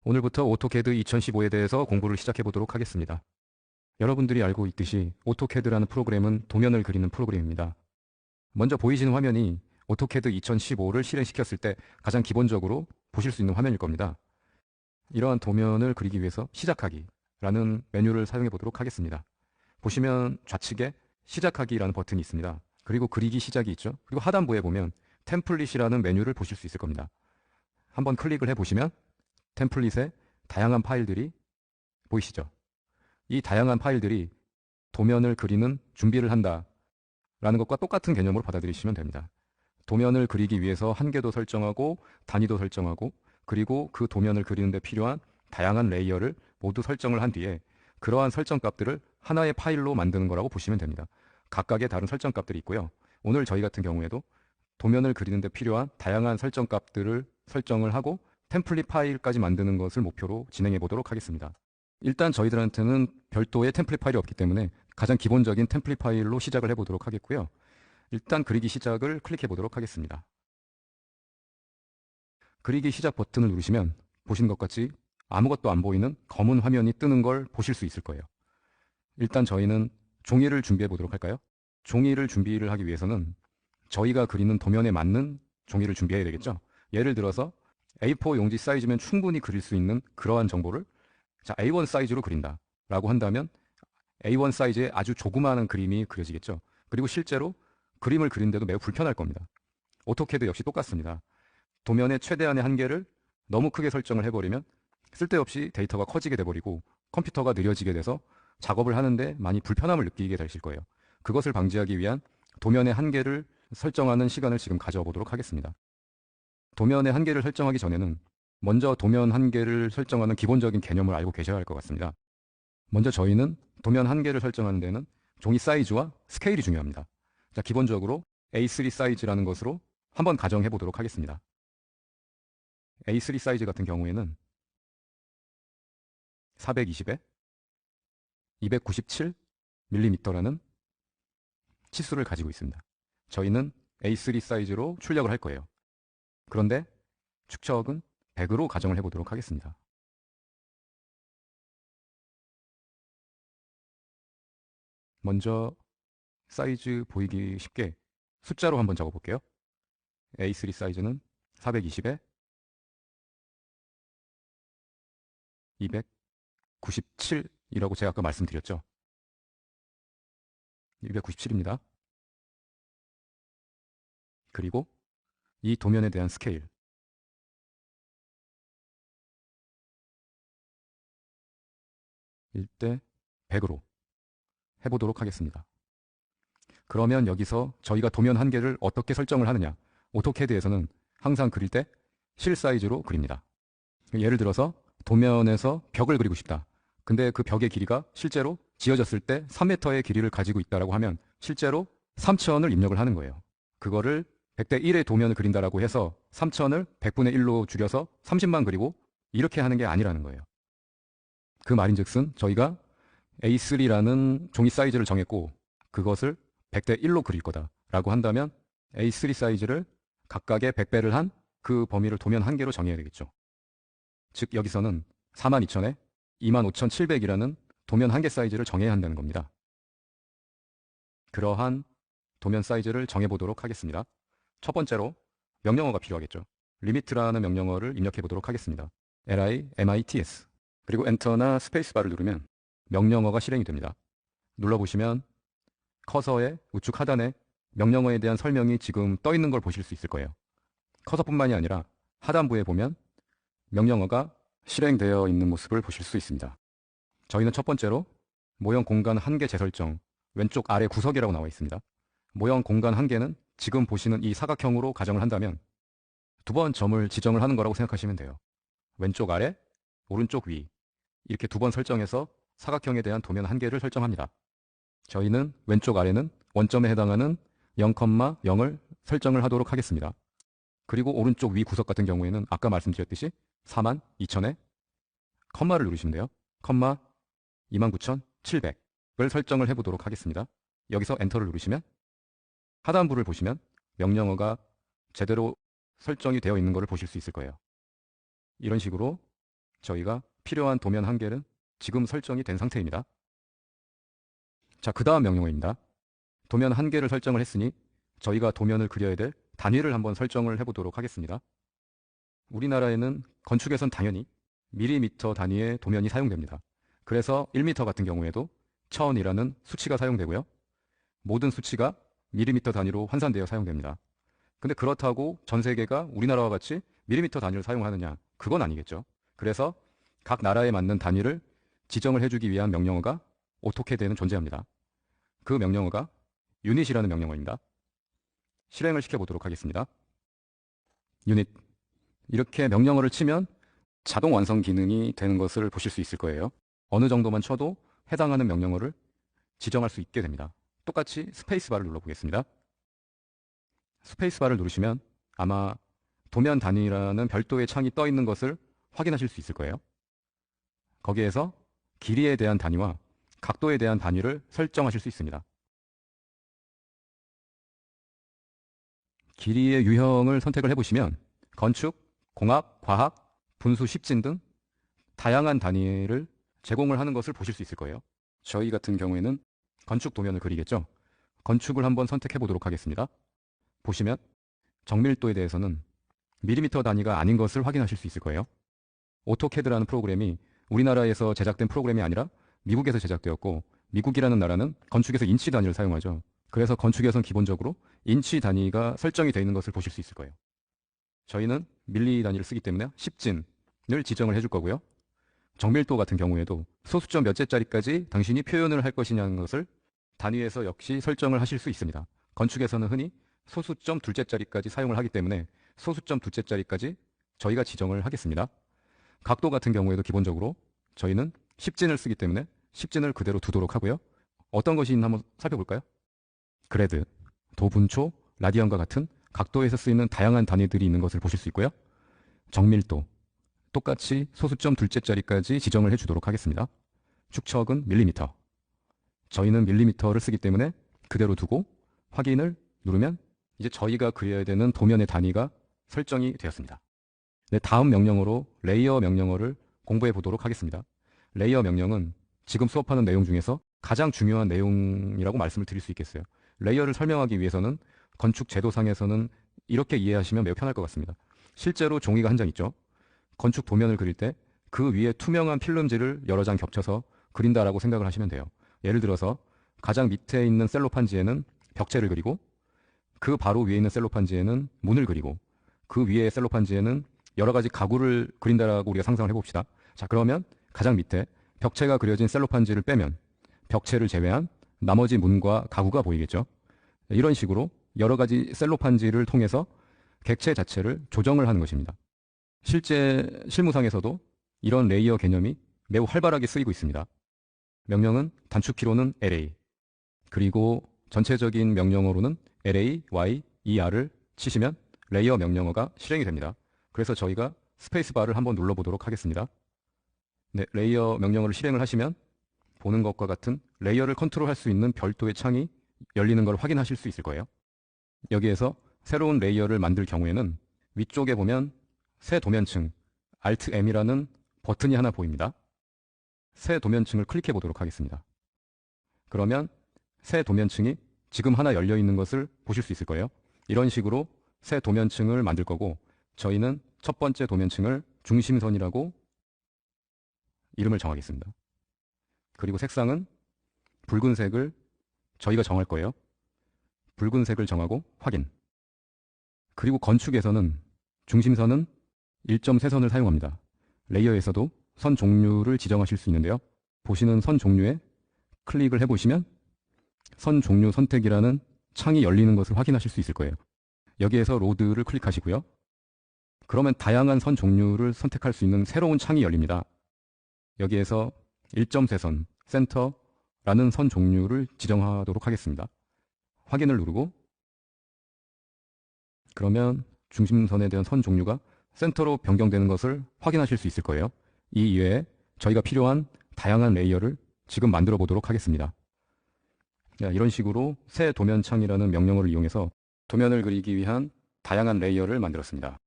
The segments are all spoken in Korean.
오늘부터 오토캐드 2015에 대해서 공부를 시작해 보도록 하겠습니다. 여러분들이 알고 있듯이 오토캐드라는 프로그램은 도면을 그리는 프로그램입니다. 먼저 보이시는 화면이 오토캐드 2015를 실행시켰을 때 가장 기본적으로 보실 수 있는 화면일 겁니다. 이러한 도면을 그리기 위해서 시작하기라는 메뉴를 사용해 보도록 하겠습니다. 보시면 좌측에 시작하기라는 버튼이 있습니다. 그리고 그리기 시작이 있죠. 그리고 하단부에 보면 템플릿이라는 메뉴를 보실 수 있을 겁니다. 한번 클릭을 해보시면 템플릿에 다양한 파일들이 보이시죠? 이 다양한 파일들이 도면을 그리는 준비를 한다라는 것과 똑같은 개념으로 받아들이시면 됩니다. 도면을 그리기 위해서 한계도 설정하고 단위도 설정하고 그리고 그 도면을 그리는 데 필요한 다양한 레이어를 모두 설정을 한 뒤에 그러한 설정 값들을 하나의 파일로 만드는 거라고 보시면 됩니다. 각각의 다른 설정 값들이 있고요. 오늘 저희 같은 경우에도 도면을 그리는 데 필요한 다양한 설정 값들을 설정을 하고 템플릿 파일까지 만드는 것을 목표로 진행해 보도록 하겠습니다. 일단 저희들한테는 별도의 템플릿 파일이 없기 때문에 가장 기본적인 템플릿 파일로 시작을 해보도록 하겠고요. 일단 그리기 시작을 클릭해 보도록 하겠습니다. 그리기 시작 버튼을 누르시면 보시는 것 같이 아무것도 안 보이는 검은 화면이 뜨는 걸 보실 수 있을 거예요. 일단 저희는 종이를 준비해 보도록 할까요? 종이를 준비를 하기 위해서는 저희가 그리는 도면에 맞는 종이를 준비해야 되겠죠. 예를 들어서 A4 용지 사이즈면 충분히 그릴 수 있는 그러한 정보를 A1 사이즈로 그린다 라고 한다면 A1 사이즈의 아주 조그마한 그림이 그려지겠죠. 그리고 실제로 그림을 그리는데도 매우 불편할 겁니다. 오토캐드 역시 똑같습니다. 도면의 최대한의 한계를 너무 크게 설정을 해버리면 쓸데없이 데이터가 커지게 돼버리고 컴퓨터가 느려지게 돼서 작업을 하는데 많이 불편함을 느끼게 되실 거예요. 그것을 방지하기 위한 도면의 한계를 설정하는 시간을 지금 가져보도록 하겠습니다. 도면의 한계를 설정하기 전에는 먼저 도면 한계를 설정하는 기본적인 개념을 알고 계셔야 할 것 같습니다. 먼저 저희는 도면 한계를 설정하는 데는 종이 사이즈와 스케일이 중요합니다. 자, 기본적으로 A3 사이즈라는 것으로 한번 가정해 보도록 하겠습니다. A3 사이즈 같은 경우에는 420에 297mm라는 치수를 가지고 있습니다. 저희는 A3 사이즈로 출력을 할 거예요. 그런데 축척은 100으로 가정을 해보도록 하겠습니다. 먼저 사이즈 보이기 쉽게 숫자로 한번 적어볼게요. A3 사이즈는 420에 297이라고 제가 아까 말씀드렸죠. 297입니다. 그리고 이 도면에 대한 스케일 1대 100으로 해보도록 하겠습니다. 그러면 여기서 저희가 도면 한계를 어떻게 설정을 하느냐, 오토캐드에서는 항상 그릴 때 실 사이즈로 그립니다. 예를 들어서 도면에서 벽을 그리고 싶다. 근데 그 벽의 길이가 실제로 지어졌을 때 3m의 길이를 가지고 있다고 하면 실제로 3000을 입력을 하는 거예요. 그거를 100대 1의 도면을 그린다라고 해서 3000을 100분의 1로 줄여서 30만 그리고 이렇게 하는 게 아니라는 거예요. 그 말인즉슨 저희가 A3라는 종이 사이즈를 정했고 그것을 100대 1로 그릴 거다라고 한다면 A3 사이즈를 각각의 100배를 한 그 범위를 도면 한계로 정해야 되겠죠. 즉 여기서는 42,000에 25,700이라는 도면 한계 사이즈를 정해야 한다는 겁니다. 그러한 도면 사이즈를 정해보도록 하겠습니다. 첫 번째로 명령어가 필요하겠죠. limit라는 명령어를 입력해 보도록 하겠습니다. limits 그리고 엔터나 스페이스바를 누르면 명령어가 실행이 됩니다. 눌러보시면 커서의 우측 하단에 명령어에 대한 설명이 지금 떠 있는 걸 보실 수 있을 거예요. 커서뿐만이 아니라 하단부에 보면 명령어가 실행되어 있는 모습을 보실 수 있습니다. 저희는 첫 번째로 모형 공간 한계 재설정 왼쪽 아래 구석이라고 나와 있습니다. 모형 공간 한계는 지금 보시는 이 사각형으로 가정을 한다면 두 번 점을 지정을 하는 거라고 생각하시면 돼요. 왼쪽 아래, 오른쪽 위 이렇게 두 번 설정해서 사각형에 대한 도면 한계를 설정합니다. 저희는 왼쪽 아래는 원점에 해당하는 0,0을 설정을 하도록 하겠습니다. 그리고 오른쪽 위 구석 같은 경우에는 아까 말씀드렸듯이 42,000에 컴마를 누르시면 돼요. 컴마 29,700을 설정을 해보도록 하겠습니다. 여기서 엔터를 누르시면 하단부를 보시면 명령어가 제대로 설정이 되어 있는 것을 보실 수 있을 거예요. 이런 식으로 저희가 필요한 도면 한계는 지금 설정이 된 상태입니다. 자, 그 다음 명령어입니다. 도면 한계를 설정을 했으니 저희가 도면을 그려야 될 단위를 한번 설정을 해보도록 하겠습니다. 우리나라에는 건축에선 당연히 밀리미터 단위의 도면이 사용됩니다. 그래서 1m 같은 경우에도 1000이라는 수치가 사용되고요. 모든 수치가 밀리미터 단위로 환산되어 사용됩니다. 근데 그렇다고 전 세계가 우리나라와 같이 밀리미터 단위를 사용하느냐? 그건 아니겠죠. 그래서 각 나라에 맞는 단위를 지정을 해주기 위한 명령어가 오토캐드에는 존재합니다. 그 명령어가 유닛이라는 명령어입니다. 실행을 시켜보도록 하겠습니다. 유닛. 이렇게 명령어를 치면 자동 완성 기능이 되는 것을 보실 수 있을 거예요. 어느 정도만 쳐도 해당하는 명령어를 지정할 수 있게 됩니다. 똑같이 스페이스바를 눌러보겠습니다. 스페이스바를 누르시면 아마 도면 단위라는 별도의 창이 떠 있는 것을 확인하실 수 있을 거예요. 거기에서 길이에 대한 단위와 각도에 대한 단위를 설정하실 수 있습니다. 길이의 유형을 선택을 해보시면 건축, 공학, 과학, 분수, 십진 등 다양한 단위를 제공을 하는 것을 보실 수 있을 거예요. 저희 같은 경우에는 건축 도면을 그리겠죠. 건축을 한번 선택해 보도록 하겠습니다. 보시면 정밀도에 대해서는 밀리미터 단위가 아닌 것을 확인하실 수 있을 거예요. 오토캐드라는 프로그램이 우리나라에서 제작된 프로그램이 아니라 미국에서 제작되었고, 미국이라는 나라는 건축에서 인치 단위를 사용하죠. 그래서 건축에선 기본적으로 인치 단위가 설정이 되어 있는 것을 보실 수 있을 거예요. 저희는 밀리 단위를 쓰기 때문에 십진을 지정을 해줄 거고요. 정밀도 같은 경우에도 소수점 몇째짜리까지 당신이 표현을 할 것이냐는 것을 단위에서 역시 설정을 하실 수 있습니다. 건축에서는 흔히 소수점 둘째짜리까지 사용을 하기 때문에 소수점 둘째짜리까지 저희가 지정을 하겠습니다. 각도 같은 경우에도 기본적으로 저희는 십진을 쓰기 때문에 십진을 그대로 두도록 하고요. 어떤 것이 있나 한번 살펴볼까요? 그레드, 도분초, 라디안과 같은 각도에서 쓰이는 다양한 단위들이 있는 것을 보실 수 있고요. 정밀도, 똑같이 소수점 둘째짜리까지 지정을 해주도록 하겠습니다. 축척은 밀리미터. 저희는 밀리미터를 쓰기 때문에 그대로 두고 확인을 누르면 이제 저희가 그려야 되는 도면의 단위가 설정이 되었습니다. 네, 다음 명령어로 레이어 명령어를 공부해 보도록 하겠습니다. 레이어 명령은 지금 수업하는 내용 중에서 가장 중요한 내용이라고 말씀을 드릴 수 있겠어요. 레이어를 설명하기 위해서는 건축 제도상에서는 이렇게 이해하시면 매우 편할 것 같습니다. 실제로 종이가 한 장 있죠. 건축 도면을 그릴 때 그 위에 투명한 필름지를 여러 장 겹쳐서 그린다라고 생각을 하시면 돼요. 예를 들어서 가장 밑에 있는 셀로판지에는 벽체를 그리고 그 바로 위에 있는 셀로판지에는 문을 그리고 그 위에 셀로판지에는 여러 가지 가구를 그린다라고 우리가 상상을 해봅시다. 자, 그러면 가장 밑에 벽체가 그려진 셀로판지를 빼면 벽체를 제외한 나머지 문과 가구가 보이겠죠. 이런 식으로 여러 가지 셀로판지를 통해서 객체 자체를 조정을 하는 것입니다. 실제 실무상에서도 이런 레이어 개념이 매우 활발하게 쓰이고 있습니다. 명령은 단축키로는 LA, 그리고 전체적인 명령어로는 LA, Y, ER을 치시면 레이어 명령어가 실행이 됩니다. 그래서 저희가 스페이스바를 한번 눌러보도록 하겠습니다. 네, 레이어 명령어를 실행을 하시면 보는 것과 같은 레이어를 컨트롤할 수 있는 별도의 창이 열리는 걸 확인하실 수 있을 거예요. 여기에서 새로운 레이어를 만들 경우에는 위쪽에 보면 새 도면층 Alt M이라는 버튼이 하나 보입니다. 새 도면층을 클릭해 보도록 하겠습니다. 그러면 새 도면층이 지금 하나 열려 있는 것을 보실 수 있을 거예요. 이런 식으로 새 도면층을 만들 거고, 저희는 첫 번째 도면층을 중심선이라고 이름을 정하겠습니다. 그리고 색상은 붉은색을 저희가 정할 거예요. 붉은색을 정하고 확인. 그리고 건축에서는 중심선은 1.3선을 사용합니다. 레이어에서도 선 종류를 지정하실 수 있는데요. 보시는 선 종류에 클릭을 해보시면 선 종류 선택이라는 창이 열리는 것을 확인하실 수 있을 거예요. 여기에서 로드를 클릭하시고요. 그러면 다양한 선 종류를 선택할 수 있는 새로운 창이 열립니다. 여기에서 1.3선, 센터라는 선 종류를 지정하도록 하겠습니다. 확인을 누르고 그러면 중심선에 대한 선 종류가 센터로 변경되는 것을 확인하실 수 있을 거예요. 이 이외에 저희가 필요한 다양한 레이어를 지금 만들어 보도록 하겠습니다. 이런 식으로 새 도면창이라는 명령어를 이용해서 도면을 그리기 위한 다양한 레이어를 만들었습니다.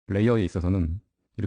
레이어에 있어서는